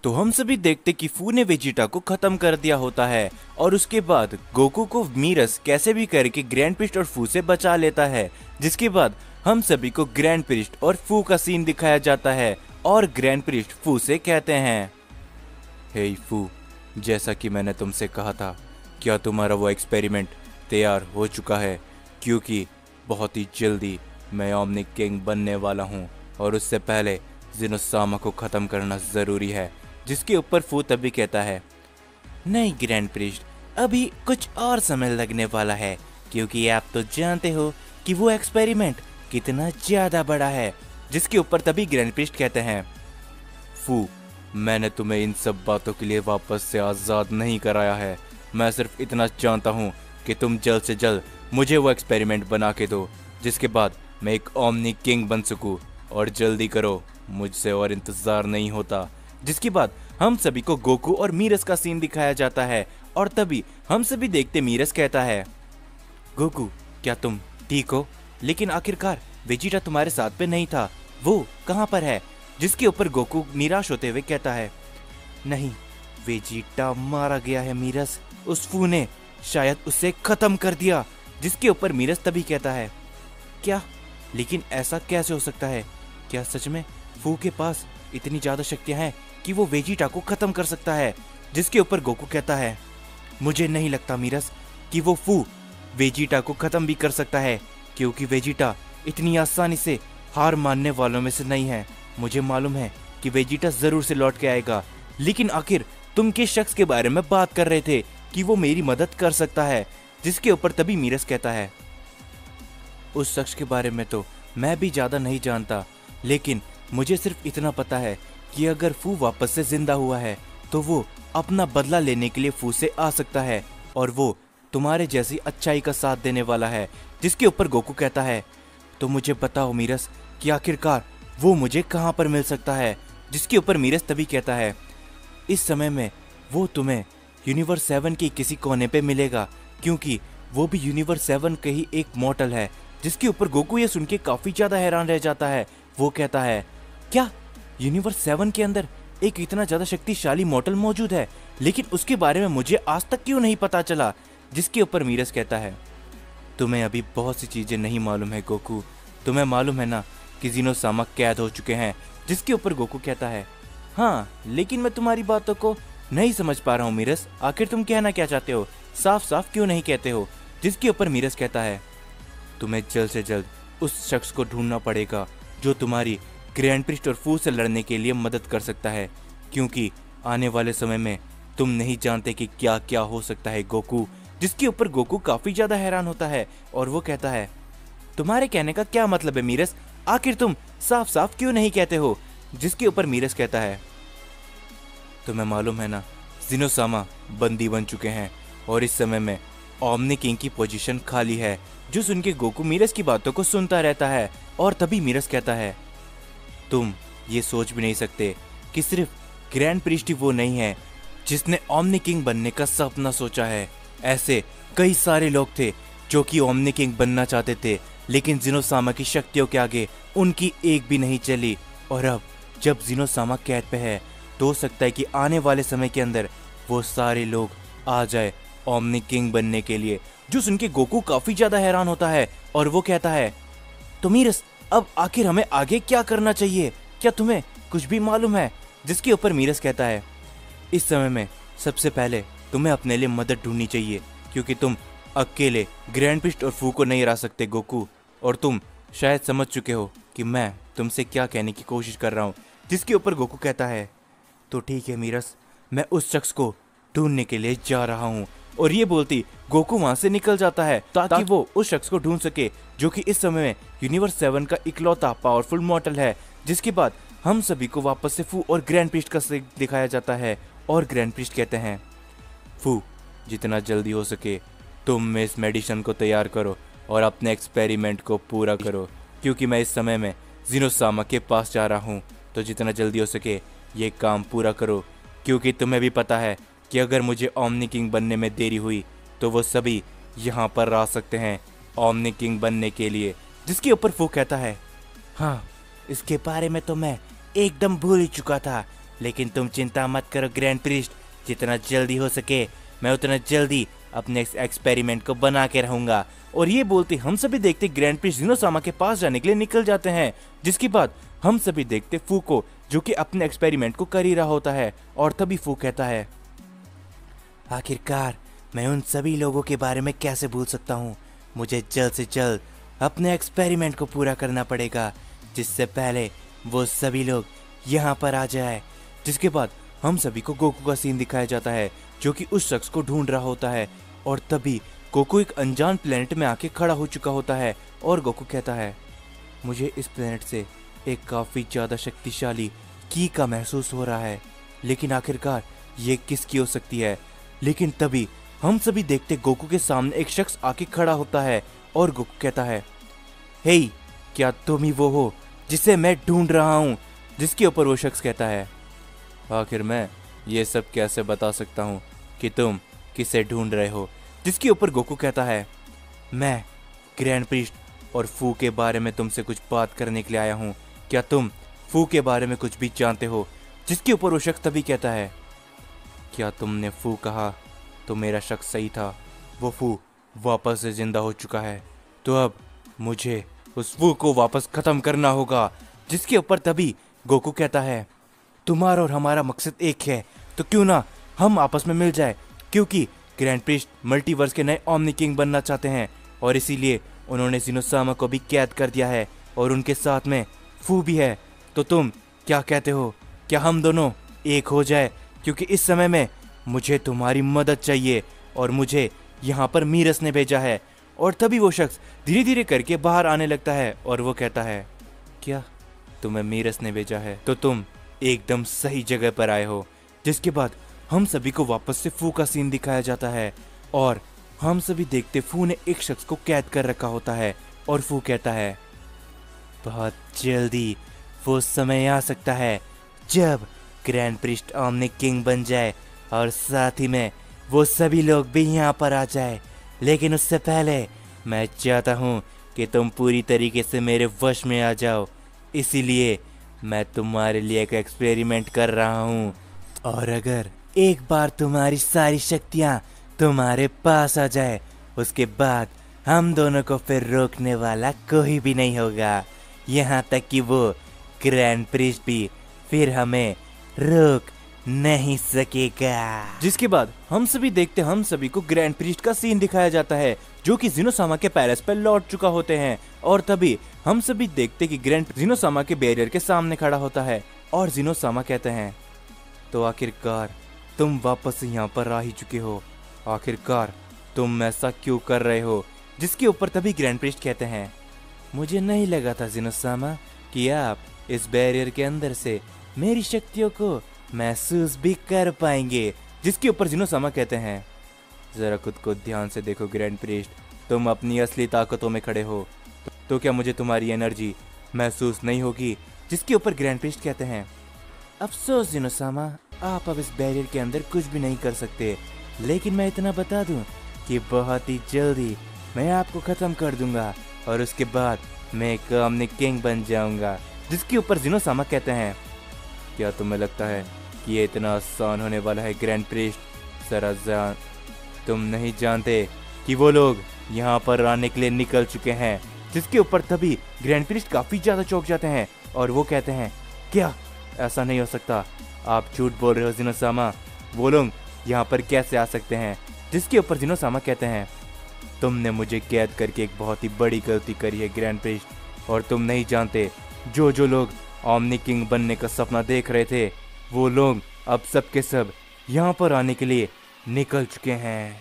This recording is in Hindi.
तो हम सभी देखते कि फू ने वेजिटा को खत्म कर दिया होता है और उसके बाद गोकू को मीरस कैसे भी करके ग्रैंड प्रिस्ट और फू से बचा लेता है। जिसके बाद हम सभी को ग्रैंड प्रिस्ट और फू का सीन दिखाया जाता है और ग्रैंड प्रिस्ट फू से कहते हैं, हे फू, जैसा कि मैंने तुमसे कहा था, क्या तुम्हारा वो एक्सपेरिमेंट तैयार हो चुका है? क्योंकि बहुत ही जल्दी मैं ओमनिक किंग बनने वाला हूँ और उससे पहले जिनोसामा को ख़त्म करना ज़रूरी है। जिसके ऊपर फू तभी कहता है, नहीं ग्रैंड प्रिस्ट, अभी कुछ और समय लगने वाला है, क्योंकि आप तो जानते हो कि वो एक्सपेरिमेंट कितना ज़्यादा बड़ा है। जिसके ऊपर तभी ग्रैंड प्रिस्ट कहते हैं, फू, मैंने तुम्हें इन सब बातों के लिए वापस से आज़ाद नहीं कराया है। मैं सिर्फ इतना चाहता हूँ कि तुम जल्द से जल्द मुझे वो एक्सपेरिमेंट बना के दो, जिसके बाद मैं एक ओमनिक किंग बन सकूँ। और जल्दी करो, मुझसे और इंतज़ार नहीं होता। जिसके बाद हम सभी को गोकू और मीरस का सीन दिखाया जाता है और तभी हम सभी देखते मीरस कहता है, गोकू, क्या तुम ठीक हो? लेकिन आखिरकार वेजिटा तुम्हारे साथ पे नहीं था, वो कहाँ पर है? जिसके ऊपर गोकू निराश होते हुए कहता है, नहीं, वेजिटा मारा गया है मीरस, उस फू ने शायद उसे खत्म कर दिया। जिसके ऊपर मीरस तभी कहता है, क्या? लेकिन ऐसा कैसे हो सकता है? क्या सच में फू के पास इतनी ज्यादा शक्तियां हैं कि वो वेजिटा को खत्म कर सकता है? जिसके ऊपर गोकू कहता है, मुझे नहीं लगता मीरस कि वो फू वेजिटा को खत्म भी कर सकता है, क्योंकि वेजिटा इतनी आसानी से हार मानने वालों में से नहीं है। मुझे मालूम है कि वेजिटा जरूर से लौट के आएगा, लेकिन आखिर तुम किस शख्स के बारे में बात कर रहे थे कि वो मेरी मदद कर सकता है? जिसके ऊपर तभी मीरस कहता है, उस शख्स के बारे में तो मैं भी ज्यादा नहीं जानता, लेकिन मुझे सिर्फ इतना पता है कि अगर फू वापस से जिंदा हुआ है तो वो अपना बदला लेने के लिए फू से आ सकता है और वो तुम्हारे जैसी अच्छाई का साथ देने वाला है। जिसके ऊपर गोकू कहता है, तो मुझे बताओ मीरस कि आखिरकार वो मुझे कहाँ पर मिल सकता है? जिसके ऊपर मीरस तभी कहता है, इस समय में वो तुम्हें यूनिवर्स 7 के किसी कोने पे मिलेगा, क्योंकि वो भी यूनिवर्स 7 के ही एक मॉडल है। जिसके ऊपर गोकू ये सुन के काफी ज्यादा हैरान रह जाता है। वो कहता है, क्या यूनिवर्स 7 के अंदर एक इतना ज्यादा शक्तिशाली मॉडल मौजूद है, लेकिन उसके बारे में मुझे आज तक क्यों नहीं पता चला? जिसके ऊपर मीरस कहता है, तुम्हें अभी बहुत सी चीजें नहीं मालूम है गोकू। तुम्हें मालूम है ना कि जिनोसामा कैद हो चुके हैं? जिसके ऊपर गोकू कहता है, हाँ, लेकिन मैं तुम्हारी बातों को नहीं समझ पा रहा हूँ मीरस, आखिर तुम कहना क्या चाहते हो? साफ साफ क्यों नहीं कहते हो? जिसके ऊपर मीरस कहता है, तुम्हें जल्द से जल्द उस शख्स को ढूंढना पड़ेगा जो तुम्हारी ग्रैंड प्रिस्ट और फू से लड़ने के लिए मदद कर सकता है, क्योंकि आने वाले समय में तुम नहीं जानते कि क्या क्या हो सकता है गोकू। जिसके ऊपर गोकू काफी ज्यादा हैरान होता है और वो कहता है, तुम्हारे कहने का क्या मतलब है मीरस? आखिर तुम साफ साफ क्यों नहीं कहते हो? जिसके ऊपर मीरस कहता है, तुम्हें मालूम है ना, जिनोसामा बंदी बन चुके हैं और इस समय में ओमनिक किंग की पोजीशन खाली है। जो सुन के गोकू मीरस की बातों को सुनता रहता है और तभी मीरस कहता है, तुम ये सोच भी नहीं सकते कि सिर्फ ग्रैंड प्रिस्ट ही वो नहीं है जिसने ओमनिक किंग बनने का सपना सोचा है। ऐसे कई सारे लोग थे जो कि ओमनिक किंग बनना चाहते थे, लेकिन जिनोसामा की शक्तियों के आगे उनकी एक भी नहीं चली। और अब जब जिनोसामा कैद पे है तो हो सकता है कि आने वाले समय के अंदर वो सारे लोग आ जाए ओमनिक किंग बनने के लिए। जो सुन के गोकू काफी ज्यादा हैरान होता है और वो कहता है, तो मीरस, अब आखिर हमें आगे क्या करना चाहिए? क्या तुम्हें कुछ भी मालूम है? जिसके ऊपर मीरस कहता है, इस समय में सबसे पहले तुम्हें अपने लिए मदद ढूंढनी चाहिए, क्योंकि तुम अकेले ग्रैंड प्रिस्ट और फू को नहीं हरा सकते गोकू। और तुम शायद समझ चुके हो कि मैं तुमसे क्या कहने की कोशिश कर रहा हूँ। जिसके ऊपर गोकू कहता है, तो ठीक है मीरस, मैं उस शख्स को ढूंढने के लिए जा रहा हूँ। और ये बोलती गोकू वहां से निकल जाता है ताकि वो उस शख्स को ढूंढ सके जो कि इस समय में यूनिवर्स 7 का इकलौता पावरफुल मॉडल है। जिसके बाद हम सभी को वापस से फू और ग्रैंड प्रिस्ट का सीन दिखाया जाता है और ग्रैंड प्रिस्ट कहते हैं, फू, जितना जल्दी हो सके तुम इस मेडिसिन को तैयार करो और अपने एक्सपेरिमेंट को पूरा करो, क्योंकि मैं इस समय में जिनोसामा के पास जा रहा हूँ। तो जितना जल्दी हो सके ये काम पूरा करो, क्योंकि तुम्हें भी पता है कि अगर मुझे ओमनिक किंग बनने में देरी हुई तो वो सभी यहाँ पर आ सकते हैं ओमनिक किंग बनने के लिए। जिसके ऊपर फू कहता है, हाँ, इसके बारे में तो मैं एकदम भूल ही चुका था, लेकिन तुम चिंता मत करो ग्रैंड प्रिस्ट, जितना जल्दी हो सके मैं उतना जल्दी अपने एक्सपेरिमेंट को बना के रहूंगा। और ये बोलते हम सभी देखते ग्रैंड प्रिस्ट जिनोसामा के पास जाने के लिए निकल जाते हैं, जिसके बाद हम सभी देखते फू को, जो कि अपने एक्सपेरिमेंट को कर ही रहा होता है। और तभी फू कहता है, आखिरकार मैं उन सभी लोगों के बारे में कैसे भूल सकता हूँ। मुझे जल्द से जल्द अपने एक्सपेरिमेंट को पूरा करना पड़ेगा, जिससे पहले वो सभी लोग यहाँ पर आ जाए। जिसके बाद हम सभी को गोकू का सीन दिखाया जाता है, जो कि उस शख्स को ढूंढ रहा होता है। और तभी गोकू एक अनजान प्लेनेट में आके खड़ा हो चुका होता है। और गोकू कहता है, मुझे इस प्लेनेट से एक काफ़ी ज़्यादा शक्तिशाली की का महसूस हो रहा है, लेकिन आखिरकार ये किसकी हो सकती है। लेकिन तभी हम सभी देखते गोकू के सामने एक शख्स आके खड़ा होता है। और गोकू कहता है, हे क्या तुम ही वो हो जिसे मैं ढूंढ रहा हूँ। जिसके ऊपर वो शख्स कहता है, आखिर मैं ये सब कैसे बता सकता हूँ कि तुम किसे ढूंढ रहे हो। जिसके ऊपर गोकू कहता है, मैं ग्रैंड प्रिस्ट और फू के बारे में तुमसे कुछ बात करने के लिए आया हूँ। क्या तुम फू के बारे में कुछ भी जानते हो। जिसके ऊपर वो शख्स तभी कहता है, क्या तुमने फू कहा तो मेरा शक सही था, वो फू वापस से जिंदा हो चुका है, तो अब मुझे उस फू को वापस खत्म करना होगा। जिसके ऊपर तभी गोकू कहता है, तुम्हारा और हमारा मकसद एक है, तो क्यों ना हम आपस में मिल जाए, क्योंकि ग्रैंड प्रिस्ट मल्टीवर्स के नए ओमनी किंग बनना चाहते हैं और इसीलिए उन्होंने जिनोसामा को भी कैद कर दिया है और उनके साथ में फू भी है। तो तुम क्या कहते हो, क्या हम दोनों एक हो जाए, क्योंकि इस समय में मुझे तुम्हारी मदद चाहिए और मुझे यहाँ पर मीरस ने भेजा है। और तभी वो शख्स धीरे धीरे करके बाहर आने लगता है और वो कहता है, क्या तुम्हें मीरस ने भेजा है, तो तुम एकदम सही जगह पर आए हो। जिसके बाद हम सभी को वापस से फू का सीन दिखाया जाता है और हम सभी देखते फू ने एक शख्स को कैद कर रखा होता है। और फू कहता है, बहुत जल्दी वो समय आ सकता है जब ग्रैंड प्रिस्ट ओमनी किंग बन जाए और साथ ही में वो सभी लोग भी यहाँ पर आ जाए। लेकिन उससे पहले मैं चाहता हूँ कि तुम पूरी तरीके से मेरे वश में आ जाओ, इसीलिए मैं तुम्हारे लिए एक एक्सपेरिमेंट कर रहा हूँ। और अगर एक बार तुम्हारी सारी शक्तियाँ तुम्हारे पास आ जाए, उसके बाद हम दोनों को फिर रोकने वाला कोई भी नहीं होगा, यहाँ तक कि वो ग्रैंड प्रिस्ट भी फिर हमें रोक नहीं सकेगा। जिसके बाद हम सभी देखते हम सभी को ग्रैंड प्रिस्ट का सीन दिखाया जाता है, जो कि जिनोसामा के पैलेस पर लौट चुका होते हैं। और तभी हम सभी देखते कि ग्रैंड जिनोसामा के बैरियर के सामने खड़ा होता है और जिनोसामा कहते हैं, तो आखिरकार तुम वापस यहाँ पर आ ही चुके हो, आखिरकार तुम ऐसा क्यों कर रहे हो। जिसके ऊपर तभी ग्रैंड प्रिस्ट कहते हैं, मुझे नहीं लगा था जिनोसामा कि आप इस बैरियर के अंदर से मेरी शक्तियों को महसूस भी कर पाएंगे। जिसके ऊपर जिनोसामा कहते हैं, जरा खुद को ध्यान से देखो ग्रैंड प्रिस्ट, तुम अपनी असली ताकतों में खड़े हो, तो क्या मुझे तुम्हारी एनर्जी महसूस नहीं होगी। जिसके ऊपर ग्रैंड प्रिस्ट कहते हैं, अफसोस जिनोसामा, आप अब इस बैरियर के अंदर कुछ भी नहीं कर सकते, लेकिन मैं इतना बता दूं कि बहुत ही जल्दी मैं आपको खत्म कर दूंगा और उसके बाद मैं एक ओमनी किंग बन जाऊंगा। जिसके ऊपर जिनोसामा कहते हैं, क्या तुम्हें लगता है कि ये इतना आसान होने वाला है ग्रैंड प्रिस्ट, जरा जान, तुम नहीं जानते कि वो लोग यहाँ पर आने के लिए निकल चुके हैं। जिसके ऊपर तभी ग्रैंड प्रिस्ट काफी ज्यादा चौंक जाते हैं और वो कहते हैं, क्या ऐसा नहीं हो सकता, आप झूठ बोल रहे हो जिनोसामा, वो लोग यहाँ पर कैसे आ सकते हैं। जिसके ऊपर जिनोसामा कहते हैं, तुमने मुझे कैद करके एक बहुत ही बड़ी गलती करी है ग्रैंड प्रिस्ट, और तुम नहीं जानते जो लोग ओमनी किंग बनने का सपना देख रहे थे, वो लोग अब सब के सब यहाँ पर आने के लिए निकल चुके हैं।